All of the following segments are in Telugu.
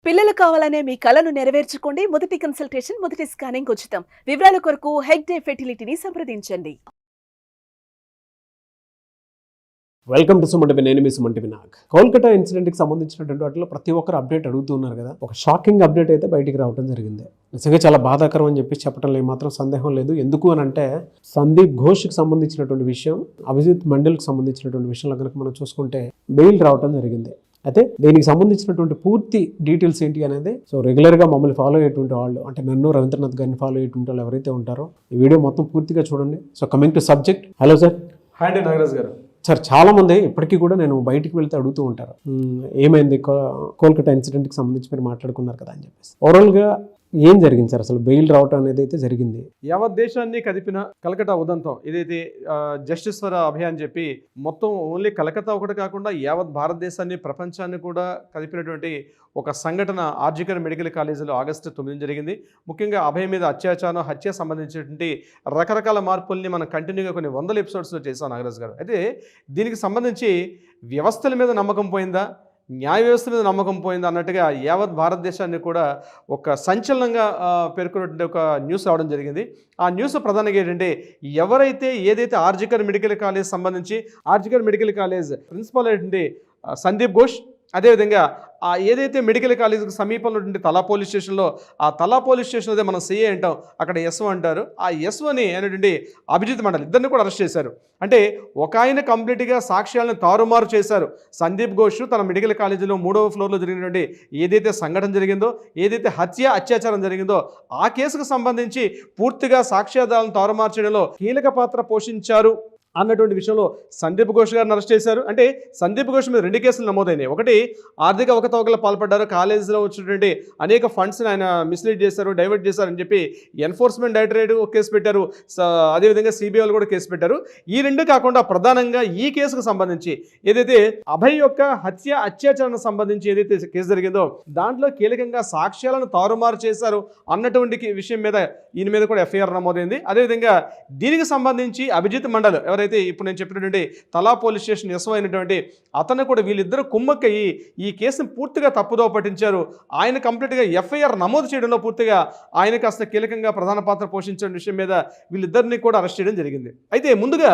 పిల్లలు కావాలనే మీ కలను నెరవేర్చుకోండి. మొదటి కన్సల్టేషన్, మొదటి స్కానింగ్ ఉచితం. వివరాల కొరకు హెగ్డే ఫెర్టిలిటీని సంప్రదించండి. Welcome to Suman TV. నేను మీ సుమన్ టీవీ నాగ్. కోల్కతా ఇన్సిడెంట్కి సంబంధించినటువంటి వాటిలో ప్రతి ఒక్కరు అప్డేట్ అడుగుతున్నారు కదా. ఒక షాకింగ్ అప్డేట్ అయితే బయటికి రావడం జరిగింది. నిజంగా చాలా బాధాకరం అని చెప్పి చెప్పడంలో ఏమాత్రం సందేహం లేదు. ఎందుకు అని అంటే సందీప్ ఘోష్కి సంబంధించినటువంటి విషయం, అభిజిత్ మండల్కి సంబంధించినటువంటి విషయంలో కనుక మనం చూసుకుంటే బెయిల్ రావడం జరిగింది. అయితే దీనికి సంబంధించినటువంటి పూర్తి డీటెయిల్స్ ఏంటి అనేది రెగ్యులర్గా మమ్మల్ని ఫాలో అయ్యేటువంటి వాళ్ళు, అంటే నన్ను రవీంద్రనాథ్ గారిని ఫాలో అయ్యేటువంటి వాళ్ళు ఎవరైతే ఉంటారో ఈ వీడియో మొత్తం పూర్తిగా చూడండి. Coming to subject. Hello sir. Hi అండి నాగరాజ్ గారు. సార్, చాలా మంది ఇప్పటికీ కూడా నేను బయటికి వెళ్తే అడుగుతూ ఉంటారు, ఏమైంది కోల్కతా ఇన్సిడెంట్కి సంబంధించి మీరు మాట్లాడుకున్నారు కదా అని చెప్పేసి. ఓవరాల్గా ఏం జరిగింది సార్? అసలు బెయిల్ రావటం అనేది అయితే జరిగింది. యావత్ దేశాన్ని కదిపిన కలకత్తా ఉదంతం ఏదైతే జస్టిస్ ఫర్ అభియాన్ చెప్పి మొత్తం ఓన్లీ కలకత్తా ఒకటి కాకుండా యావత్ భారతదేశాన్ని, ప్రపంచాన్ని కూడా కదిపినటువంటి ఒక సంఘటన ఆర్జికర్ మెడికల్ కాలేజీలో ఆగస్టు 9 జరిగింది. ముఖ్యంగా అభయ్ మీద అత్యాచారం, హత్య సంబంధించినటువంటి రకరకాల మార్పుల్ని మనం కంటిన్యూగా కొన్ని వందల ఎపిసోడ్స్లో చేశాం నాగరాజ్ గారు. అయితే దీనికి సంబంధించి వ్యవస్థల మీద నమ్మకం పోయిందా, న్యాయ వ్యవస్థ మీద నమ్మకం పోయింది అన్నట్టుగా యావత్ భారతదేశాన్ని కూడా ఒక సంచలనంగా పేర్కొన్నటువంటి ఒక న్యూస్ రావడం జరిగింది. ఆ న్యూస్ ప్రధానంగా ఏంటంటే, ఎవరైతే ఏదైతే ఆర్జికర్ మెడికల్ కాలేజ్ సంబంధించి ఆర్జికర్ మెడికల్ కాలేజ్ ప్రిన్సిపల్ ఏంటంటే సందీప్ ఘోష్, అదేవిధంగా ఏదైతే మెడికల్ కాలేజీకి సమీపంలో ఉంటే తలా పోలీస్ స్టేషన్లో, ఆ తలా పోలీస్ స్టేషన్ అదే మనం సిఏ అంటాం, అక్కడ ఎస్ఓ అంటారు, ఆ ఎస్ఓని అనేటువంటి అభిజిత్ మండల్ ఇద్దరిని కూడా అరెస్ట్ చేశారు. అంటే ఒక ఆయన కంప్లీట్గా సాక్ష్యాలను తారుమారు చేశారు. సందీప్ ఘోష్ తన మెడికల్ కాలేజీలో 3వ ఫ్లోర్లో జరిగినటువంటి ఏదైతే సంఘటన జరిగిందో, ఏదైతే అత్యాచారం జరిగిందో ఆ కేసుకు సంబంధించి పూర్తిగా సాక్ష్యాధారాలను తారుమారు చేయడంలో కీలక పాత్ర పోషించారు అన్నటువంటి విషయంలో సందీప్ ఘోష్ గారిని అరెస్ట్ చేశారు. అంటే సందీప్ ఘోష్ మీద 2 కేసులు నమోదైనాయి. ఒకటి ఆర్థిక అవకతవకలు పాల్పడ్డారు, కాలేజీలో వచ్చినటువంటి అనేక ఫండ్స్ని ఆయన మిస్లీడ్ చేశారు, డైవర్ట్ చేశారని చెప్పి ఎన్ఫోర్స్మెంట్ డైరెక్టరేట్ ఒక కేసు పెట్టారు, అదేవిధంగా సిబిఐలు కూడా కేసు పెట్టారు. ఈ 2 కాకుండా ప్రధానంగా ఈ కేసుకు సంబంధించి ఏదైతే అభయ్ యొక్క అత్యాచారానికి సంబంధించి ఏదైతే కేసు జరిగిందో దాంట్లో కీలకంగా సాక్ష్యాలను తారుమారు చేశారు అన్నటువంటి విషయం మీద ఈయన మీద కూడా ఎఫ్ఐఆర్ నమోదైంది. అదేవిధంగా దీనికి సంబంధించి అభిజిత్ మండల్ ఎవరైతే ఇప్పుడు నేను చెప్పినటువంటి తలా పోలీస్ స్టేషన్ ఎస్ఓ అయినటువంటి అతను కూడా వీళ్ళిద్దరూ కుమ్మక్కయ్యి ఈ కేసును పూర్తిగా తప్పుదో పట్టించారు. ఆయన కంప్లీట్గా ఎఫ్ఐఆర్ నమోదు చేయడంలో పూర్తిగా ఆయన కాస్త కీలకంగా ప్రధాన పాత్ర పోషించిన విషయం మీద వీళ్ళిద్దరిని కూడా అరెస్ట్ చేయడం జరిగింది. అయితే ముందుగా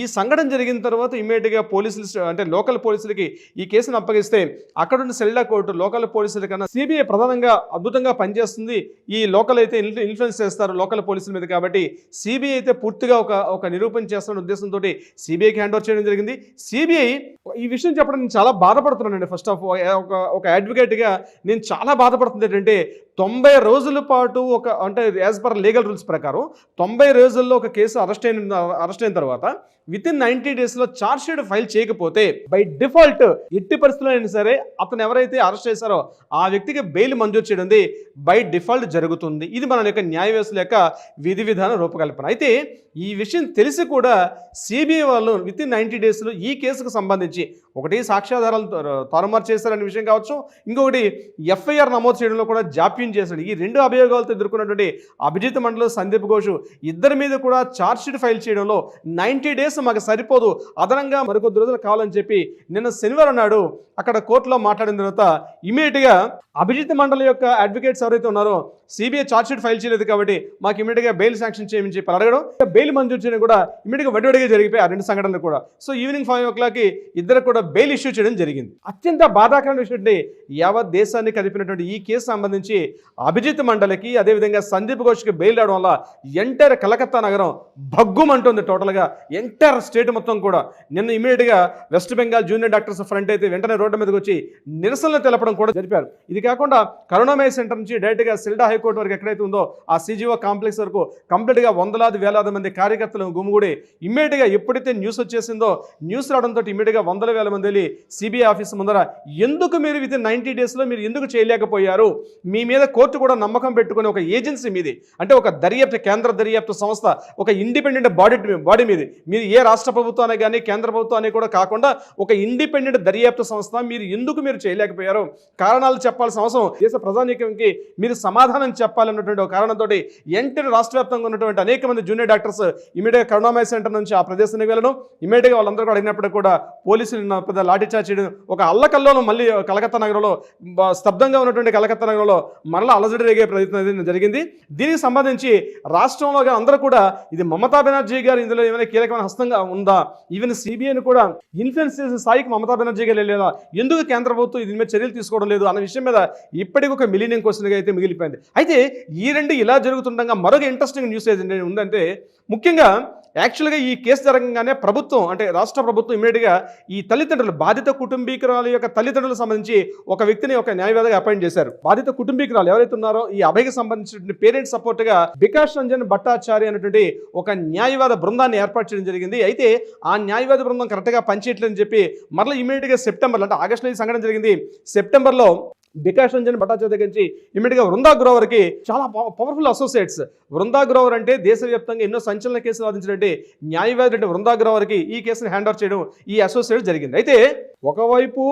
ఈ సంఘటన జరిగిన తర్వాత ఇమ్మీడియట్గా పోలీసులు, అంటే లోకల్ పోలీసులకి ఈ కేసును అప్పగిస్తే అక్కడున్న సెల్డా కోర్టు లోకల్ పోలీసుల కన్నా సిబిఐ ప్రధానంగా అద్భుతంగా పనిచేస్తుంది. ఈ లోకల్ అయితే ఇన్ఫ్లుయెన్స్ చేస్తారు లోకల్ పోలీసుల మీద, కాబట్టి సిబిఐ అయితే పూర్తిగా ఒక నిరూపణ చేస్తున్న ఉద్దేశంతో సిబిఐకి హ్యాండ్ ఓవర్ చేయడం జరిగింది. సిబిఐ ఈ విషయం చెప్పడం నేను చాలా బాధపడుతున్నానండి. ఫస్ట్ ఆఫ్ ఒక అడ్వకేట్గా నేను చాలా బాధపడుతుంది ఏంటంటే, 90 రోజుల పాటు అంటే యాజ్ పర్ లీగల్ రూల్స్ ప్రకారం 90 రోజుల్లో ఒక కేసు అరెస్ట్ అయిన తర్వాత వితిన్ 90 డేస్లో ఛార్జ్ షీట్ ఫైల్ చేయకపోతే బై డిఫాల్ట్ ఎట్టి పరిస్థితుల్లో అయినా సరే అతను ఎవరైతే అరెస్ట్ చేశారో ఆ వ్యక్తికి బెయిల్ మంజూరు చేయడం బై డిఫాల్ట్ జరుగుతుంది. ఇది మన యొక్క న్యాయ వ్యవస్థ యొక్క విధి విధాన రూపకల్పన. అయితే ఈ విషయం తెలిసి కూడా సిబిఐ వాళ్ళు వితిన్ 90 డేస్లో ఈ కేసుకు సంబంధించి ఒకటి సాక్ష్యాధారాలు తారుమారు చేశారనే విషయం కావచ్చు, ఇంకొకటి ఎఫ్ఐఆర్ నమోదు చేయడంలో కూడా జాప్యం చేశాడు. ఈ 2 అభియోగాలతో ఎదుర్కొన్నటువంటి అభిజిత్ మండల్, సందీప్ ఘోష్ ఇద్దరి మీద కూడా ఛార్జ్ షీట్ ఫైల్ చేయడంలో 90 డేస్ మాకు సరిపోదు, అదనంగా మరికొద్ది రోజులు కావాలని చెప్పి నిన్న శనివారం నాడు అక్కడ కోర్టులో మాట్లాడిన తర్వాత ఇమీడియట్గా అభిజిత్ మండలి యొక్క అడ్వకేట్స్ ఎవరైతే ఉన్నారో సిబిఐ ఛార్జ్ షీట్ ఫైల్ చేయలేదు కాబట్టి మాకు ఇమీడియట్గా బెయిల్ శాంక్షన్ చేయమని చెప్పి అడగడం, బెయిల్ మంజూరు చేయడం కూడా ఇమీడియట్గా వడివడిగా జరిగిపోయి ఆ 2 సంఘటనలు కూడా. సో ఈవినింగ్ 5 o'clock ఇద్దరు కూడా బెయిల్ ఇష్యూ చేయడం జరిగింది. అత్యంత బాధాకరమైన విషయం అంటే, యావత్ దేశాన్ని కదిపినటువంటి ఈ కేసు సంబంధించి అభిజిత్ మండలికి అదేవిధంగా సందీప్ ఘోష్కి బెయిల్ రావడం వల్ల ఎంటైర్ కలకత్తా నగరం భగ్గుమంటుంది. టోటల్గా ఎంటైర్ స్టేట్ మొత్తం కూడా నిన్న ఇమీడియట్గా west Bengal junior doctors front అయితే వెంటనే రోడ్డు మీదకి వచ్చి నిరసనలు తెలపడం కూడా జరిపారు. ఇది కాకుండా కరుణామయ సెంటర్ నుంచి డైరెక్ట్గా సిల్డా హైకోర్టు వరకు ఎక్కడైతే ఉందో ఆ సిజిఓ కాంప్లెక్స్ వరకు కంప్లీట్గా వేలాది మంది కార్యకర్తలు గుమిగూడి ఇమ్మీడియట్గా ఎప్పుడైతే న్యూస్ వచ్చేసిందో, న్యూస్ రావడంతో ఇమ్మీడియట్గా వేల మంది వెళ్ళి సిబిఐ ఆఫీస్ ముందర ఎందుకు మీరు వితిన్ 90 డేస్లో మీరు ఎందుకు చేయలేకపోయారు, మీ మీద కోర్టు కూడా నమ్మకం పెట్టుకుని ఒక ఏజెన్సీ మీది, అంటే ఒక దర్యాప్తు కేంద్ర దర్యాప్తు సంస్థ, ఒక ఇండిపెండెంట్ బాడీ మీది ఏ రాష్ట్ర ప్రభుత్వాన్ని కానీ కేంద్ర ప్రభుత్వాన్ని కూడా కాకుండా ఒక ఇండిపెండెంట్ దర్యాప్తు సంస్థ మీరు ఎందుకు మీరు చేయలేకపోయారు? కారణాలు చెప్పాల్సిన అవసరం దేశ ప్రజానీకానికి మీరు సమాధానం చెప్పాలన్నటువంటి ఒక కారణంతో ఎంటైర్ రాష్ట్ర వ్యాప్తంగా ఉన్నటువంటి అనేక మంది జూనియర్ డాక్టర్స్ ఇమీడియట్గా కరుణామయ సెంటర్ నుంచి ఆ ప్రదేశానికి వెళ్ళడం, ఇమీడియట్గా వాళ్ళందరూ కూడా అడిగినప్పుడు కూడా పోలీసులు పెద్ద లాఠీచార్జ్ చేయడం, ఒక అల్లకల్లోనూ మళ్ళీ కలకత్తా నగరంలో స్తబ్దంగా ఉన్నటువంటి కలకత్తా నగరంలో మరలా అలజడి రేగే ప్రయత్నం జరిగింది. దీనికి సంబంధించి రాష్ట్రంలో అందరూ కూడా ఇది మమతా బెనర్జీ గారు ఇందులో ఏమైనా కీలకమైన హస్తంగా ఉందా, ఈవెన్ సిబిఐని కూడా ఇన్ఫ్లుయెన్స్ చేసే స్థాయికి మమతా బెనర్జీ గారు లేదా, ఎందుకు కేంద్ర ప్రభుత్వం దీని మీద చర్యలు తీసుకోవడం లేదు అన్న విషయం మీద ఇప్పటికి ఒక మిలీనియం క్వశ్చన్గా అయితే మిగిలిపోయింది. అయితే ఈ రెండు ఇలా జరుగుతుండగా మరొక ఇంట్రెస్టింగ్ న్యూస్ ఏదంటే ఉందంటే, ముఖ్యంగా యాక్చువల్గా ఈ కేసు జరగగానే ప్రభుత్వం అంటే రాష్ట్ర ప్రభుత్వం ఇమీడియట్గా ఈ తల్లిదండ్రులు బాధిత కుటుంబీకురాలు యొక్క తల్లిదండ్రులకు సంబంధించి ఒక వ్యక్తిని ఒక న్యాయవాదిగా అపాయింట్ చేశారు. బాధిత కుటుంబీకురాలు ఎవరైతే ఉన్నారో ఈ అభయకి సంబంధించిన పేరెంట్స్ సపోర్ట్గా వికాస్ రంజన్ భట్టాచార్య అనేటువంటి ఒక న్యాయవాద బృందాన్ని ఏర్పాటు చేయడం జరిగింది. అయితే ఆ న్యాయవాద బృందం కరెక్ట్గా పనిచేయట్లేదని చెప్పి మరలా ఇమీడియట్గా సెప్టెంబర్లో, అంటే ఆగస్టులో ఈ సంఘటన జరిగింది, సెప్టెంబర్లో వికాస్ రంజన్ భట్టాచార్య దగ్గర నుంచి ఇమీడియట్గా వృందా గ్రోవర్కి చాలా పవర్ఫుల్ అసోసియేట్స్. వృందా గ్రోవర్ అంటే దేశవ్యాప్తంగా ఎన్నో సంచలన కేసులు వాదించినట్టు న్యాయవాది వృందా గ్రోవర్కి ఈ కేసును హ్యాండ్ ఓవర్ చేయడం ఈ అసోసియేట్స్ జరిగింది. అయితే ఒకవైపు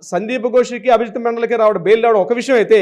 సందీప్ ఘోష్కి అభిజిత్ మండలికి బెయిల్ రావడం ఒక విషయం అయితే,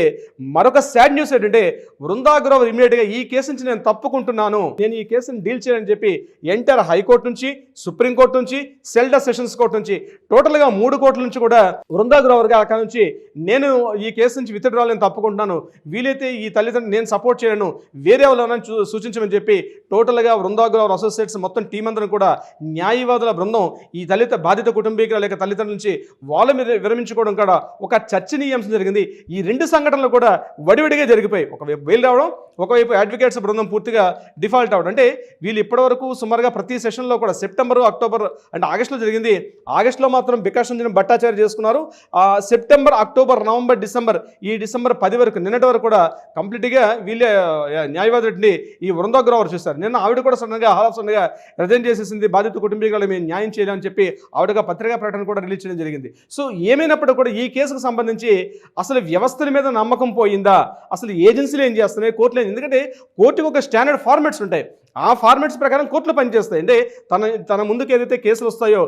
మరొక సాడ్ న్యూస్ ఏంటంటే వృందా గ్రోవర్ ఇమీడియట్గా ఈ కేసు నుంచి నేను తప్పుకుంటున్నాను, నేను ఈ కేసును డీల్ చేయాలని చెప్పి ఎంటైర్ హైకోర్టు నుంచి, సుప్రీంకోర్టు నుంచి, సెల్డా సెషన్స్ కోర్టు నుంచి టోటల్గా 3 కోర్టుల నుంచి కూడా వృందా గ్రోవర్గా అక్కడ నుంచి నేను ఈ కేసు నుంచి విత్డ్రా నేను తప్పుకుంటున్నాను, వీలైతే ఈ తల్లిదండ్రులు నేను సపోర్ట్ చేయను, వేరే వాళ్ళని సూచించమని చెప్పి టోటల్గా వృందా గ్రోవర్ అసోసియేట్స్ మొత్తం టీం అందరం కూడా న్యాయవాదుల బృందం ఈ బాధిత కుటుంబీకుల లేక తల్లిదండ్రుల నుంచి వాళ్ళ మీద విరమించుకోవడం కూడా ఒక చర్చనీయాంశం జరిగింది. ఈ రెండు సంఘటనలు కూడా వడివడిగా జరిగిపోయి, ఒకవైపు బెయిల్ రావడం, ఒకవైపు అడ్వకేట్స్ బృందం పూర్తిగా డిఫాల్ట్ అవడం. అంటే వీళ్ళు ఇప్పటివరకు సుమారుగా ప్రతి సెషన్లో కూడా సెప్టెంబర్, అక్టోబర్ అంటే ఆగస్టులో జరిగింది, ఆగస్టులో మాత్రం వికాస్ రంజన్ భట్టాచార్య చేసుకున్నారు. సెప్టెంబర్, అక్టోబర్, నవంబర్, డిసెంబర్, ఈ డిసెంబర్ 10 వరకు నిన్నటి వరకు కూడా కంప్లీట్గా వీళ్ళే న్యాయవాదుడిని ఈ వృందా గ్రోవర్ చూస్తారు. నిన్న ఆవిడ కూడా సడన్గా సడన్గా రిజైన్ చేసేసింది, బాధిత కుటుంబీకులు మేము న్యాయం చేయాలని చెప్పి ఆవిడగా పత్రికా ప్రకటన కూడా రిలీజ్ చేయడం జరిగింది. సో ఏమైనప్పుడు కూడా ఈ కేసుకు సంబంధించి అసలు వ్యవస్థల మీద నమ్మకం పోయిందా, అసలు ఏజెన్సీలు ఏం చేస్తున్నాయి, కోర్టులు, ఎందుకంటే కోర్టుకు ఒక స్టాండర్డ్ ఫార్మాట్స్ ఉంటాయి, ఆ ఫార్మాట్స్ ప్రకారం కోర్టులు పనిచేస్తాయి. అంటే తన ముందుకు ఏదైతే కేసులు వస్తాయో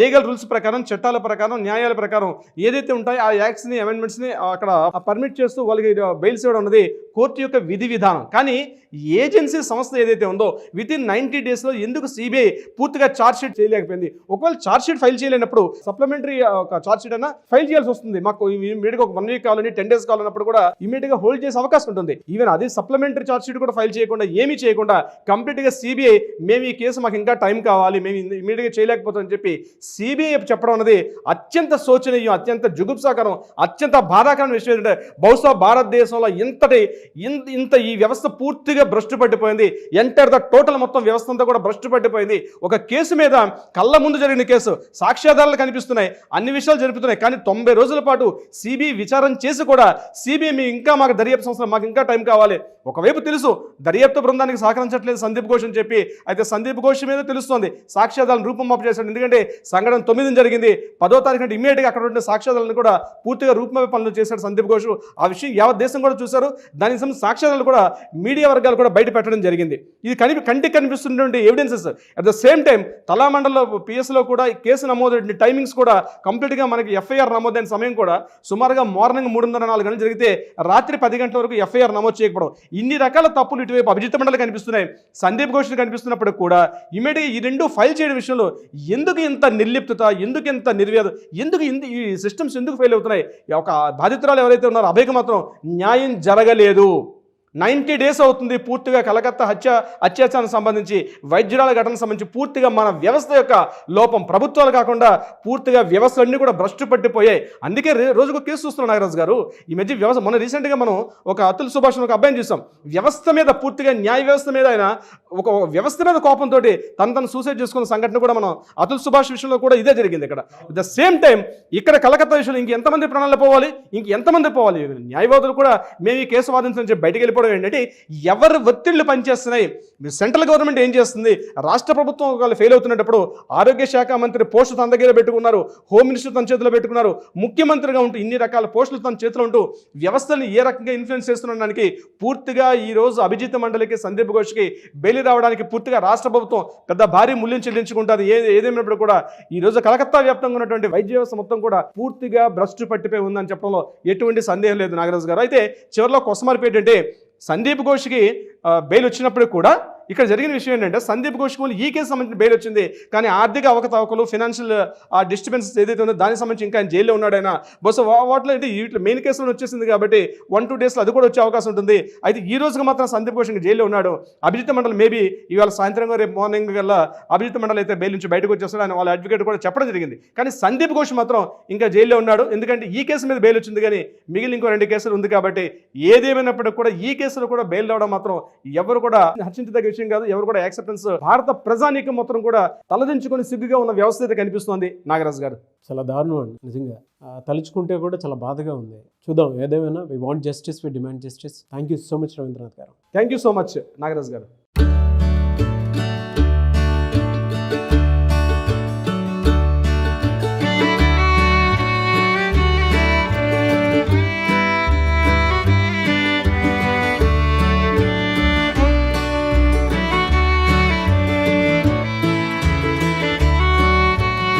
లీగల్ రూల్స్ ప్రకారం, చట్టాల ప్రకారం, న్యాయాల ప్రకారం ఏదైతే ఉంటాయో ఆ యాక్ట్స్ని, అమెండ్మెంట్స్ని అక్కడ పర్మిట్ చేస్తూ వాళ్ళకి బెయిల్స్ ఇవ్వడం ఉన్నది కోర్టు యొక్క విధి విధానం. కానీ ఏజెన్సీ సంస్థ ఏదైతే ఉందో వితిన్ 90 డేస్లో ఎందుకు సిబిఐ పూర్తిగా ఛార్జ్షీట్ చేయలేకపోయింది? ఒకవేళ ఛార్జ్షీట్ ఫైల్ చేయలేనప్పుడు సప్లిమెంటరీ ఒక ఛార్జ్షీట్ అయినా ఫైల్ చేయాల్సి వస్తుంది. మాకు ఇమీడియట్గా ఒక 1 వీక్ కావాలని 10 డేస్ కావాలన్నప్పుడు కూడా ఇమీడియట్గా హోల్డ్ చేసే అవకాశం ఉంటుంది. ఈవెన్ అది సప్లిమెంటరీ ఛార్జ్షీట్ కూడా ఫైల్ చేయకుండా, ఏమీ చేయకుండా కంప్లీట్గా సిబిఐ మేము ఈ కేసు మాకు ఇంకా టైం కావాలి, మేము ఇమీడియట్గా చేయలేకపోతామని చెప్పి సిబిఐ చెప్పడం అన్నది అత్యంత శోచనీయం, అత్యంత జుగుప్సాకరం, అత్యంత బాధాకరమైన విషయం. ఏంటంటే బహుశా భారతదేశంలో ఇంత ఈ వ్యవస్థ పూర్తిగా భ్రష్టు పట్టిపోయింది. ఎంటర్ ద టోటల్ మొత్తం వ్యవస్థ అంతా కూడా భ్రష్టు పట్టిపోయింది. ఒక కేసు మీద కళ్ళ ముందు జరిగిన కేసు, సాక్ష్యాధారాలు కనిపిస్తున్నాయి, అన్ని విషయాలు జరుపుతున్నాయి, కానీ 90 రోజుల పాటు సిబిఐ విచారణ చేసి కూడా సిబిఐ ఇంకా మాకు దర్యాప్తు సంస్థ మాకు ఇంకా టైం కావాలి. ఒకవైపు తెలుసు దర్యాప్తు బృందానికి సహకరించట్లేదు సందీప్ ఘోష్ అని చెప్పి, అయితే సందీప్ ఘోష్ మీద తెలుస్తోంది సాక్ష్యాధారాలను రూపమాపు చేశాడు. ఎందుకంటే సంఘటన 9 జరిగింది, 10వ తారీఖు అంటే ఇమీడియట్గా అక్కడ ఉండే సాక్ష్యాధారాలను కూడా పూర్తిగా రూపమాపే పనులు చేశాడు సందీప్ ఘోష్. ఆ విషయం యావత్ దేశం కూడా చూశారు. దానికి సంబంధించిన సాక్ష్యాధారాలు కూడా మీడియా వర్గాలు కూడా బయట పెట్టడం జరిగింది. ఇది కంటికి కనిపిస్తున్నటువంటి evidences. At the same time తలామండల్లో పిఎస్లో కూడా కేసు నమోదు టైమింగ్స్ కూడా కంప్లీట్గా మనకి ఎఫ్ఐఆర్ నమోదైన సమయం కూడా సుమారుగా మార్నింగ్ 3:30-4 గంటలు జరిగితే రాత్రి 10 గంటల వరకు ఎఫ్ఐఆర్ నమోదు చేయకపోవడం, ఇన్ని రకాల తప్పులు ఇటువైపు అభిజిత్ మండలి కనిపిస్తున్నాయి, సందీప్ ఘోష్ కనిపిస్తున్నప్పుడు కూడా ఇమీడియట్గా ఈ రెండు ఫైల్ చేయడం విషయంలో ఎందుకు ఇంత నిర్లిప్తత, ఎందుకు ఇంత నిర్వేదం, ఎందుకు ఈ సిస్టమ్స్ ఎందుకు ఫెయిల్ అవుతున్నాయి? ఒక బాధితురాలు ఎవరైతే ఉన్నారో అభయకు మాత్రం న్యాయం జరగలేదు. 90 డేస్ అవుతుంది పూర్తిగా కలకత్తా అత్యాచారానికి సంబంధించి, వైద్యురాల ఘటనకు సంబంధించి పూర్తిగా మన వ్యవస్థ యొక్క లోపం, ప్రభుత్వాలు కాకుండా పూర్తిగా వ్యవస్థలన్నీ కూడా భ్రష్టు పట్టిపోయాయి. అందుకే రోజుకు కేసు చూస్తున్నాం నాగరాజు గారు. ఈ మధ్య వ్యవస్థ మొన్న రీసెంట్గా మనం ఒక అతుల్ సుభాష్ ఒక అబ్బాయిని చూసాం, వ్యవస్థ మీద పూర్తిగా న్యాయ వ్యవస్థ మీద ఆయన ఒక వ్యవస్థ మీద కోపంతో తను సూసైడ్ చేసుకున్న సంఘటన కూడా మనం అతుల్ సుభాష్ విషయంలో కూడా ఇదే జరిగింది. ఇక్కడ ద సేమ్ టైం ఇక్కడ కలకత్తా విషయంలో ఇంకెంతమంది ప్రాణాలు పోవాలి, ఇంకెంతమంది పోవాలి? న్యాయవాదులు కూడా మేము ఈ కేసు వాదించని చెప్పి బయటికి వెళ్ళిపోవడం రావడం ఏంటంటే ఎవరు ఒత్తిళ్లు పనిచేస్తున్నాయి, సెంట్రల్ గవర్నమెంట్ ఏం చేస్తుంది, రాష్ట్ర ప్రభుత్వం వాళ్ళు ఫెయిల్ అవుతున్నప్పుడు ఆరోగ్య శాఖ మంత్రి పోస్టు తన దగ్గర పెట్టుకున్నారు, హోమ్ మినిస్టర్ తన చేతిలో పెట్టుకున్నారు, ముఖ్యమంత్రిగా ఉంటూ ఇన్ని రకాల పోస్టులు తన చేతిలో ఉంటూ వ్యవస్థని ఏ రకంగా ఇన్ఫ్లుయెన్స్ చేస్తుండడానికి పూర్తిగా ఈ రోజు అభిజిత్ మండలికి, సందీప్ ఘోష్కి బెయిల్ రావడానికి పూర్తిగా రాష్ట్ర ప్రభుత్వం పెద్ద భారీ మూల్యం చెల్లించుకుంటుంది. ఏదేమైనప్పుడు కూడా ఈ రోజు కలకత్తా వ్యాప్తంగా ఉన్నటువంటి వైద్య వ్యవస్థ మొత్తం కూడా పూర్తిగా భ్రష్టు పట్టిపోయి ఉందని చెప్పడంలో ఎటువంటి సందేహం లేదు నాగరాజు గారు. అయితే చివరిలో కొసమార్పు ఏంటంటే సందీప్ ఘోష్కి బెయిల్ వచ్చినప్పుడు కూడా ఇక్కడ జరిగిన విషయం ఏంటంటే సందీప్ ఘోష్కి ఈ కేసు సంబంధించిన బెయిల్ వచ్చింది, కానీ ఆర్థిక అవకతవకలు, ఫైనాన్షియల్ డిస్టర్బెన్సెస్ ఏదైతే ఉందో దానికి సంబంధించి ఇంకా ఆయన జైల్లో ఉన్నాడు. ఆయన బహుశా వాటిలో అయితే వీటిలో మెయిన్ కేసులో వచ్చేసింది కాబట్టి 1-2 డేస్లో అది కూడా వచ్చే అవకాశం ఉంటుంది. అయితే ఈ రోజుగా మాత్రం సందీప్ ఘోష్ ఇంకా జైల్లో ఉన్నాడు. అభిజిత్ మండల్ మేబీ ఇవాళ సాయంత్రం రేపు మార్నింగ్ కల్లా అభిజిత్ మండల్ అయితే బెయిల్ నుంచి బయటకు వచ్చేస్తాడు అని వాళ్ళ అడ్వకేట్ కూడా చెప్పడం జరిగింది. కానీ సందీప్ ఘోష్ మాత్రం ఇంకా జైల్లో ఉన్నాడు. ఎందుకంటే ఈ కేసు మీద బెయిల్ వచ్చింది, కానీ మిగిలిన ఇంకో 2 కేసులు ఉంది కాబట్టి ఏదేమైనప్పటికీ కూడా ఈ కేసులో కూడా బెయిల్ రావడం మాత్రం ఎవరు కూడా హర్షించదగ్గ విషయం కాదు. ఎవరు కూడా యాక్సెప్టెన్స్, భారత ప్రజానీకం మొత్తం కూడా తలదించుకొని సిగ్గుగా ఉన్న వ్యవస్థ అయితే కనిపిస్తోంది నాగరాజు గారు. చాలా దారుణం అండి నిజంగా. తలుచుకుంటే కూడా చాలా బాధగా ఉంది. చూద్దాం, ఏదేమైనా we want justice, we demand justice. Thank you so much Ravindranath garu. Thank you so much Nagaraju గారు.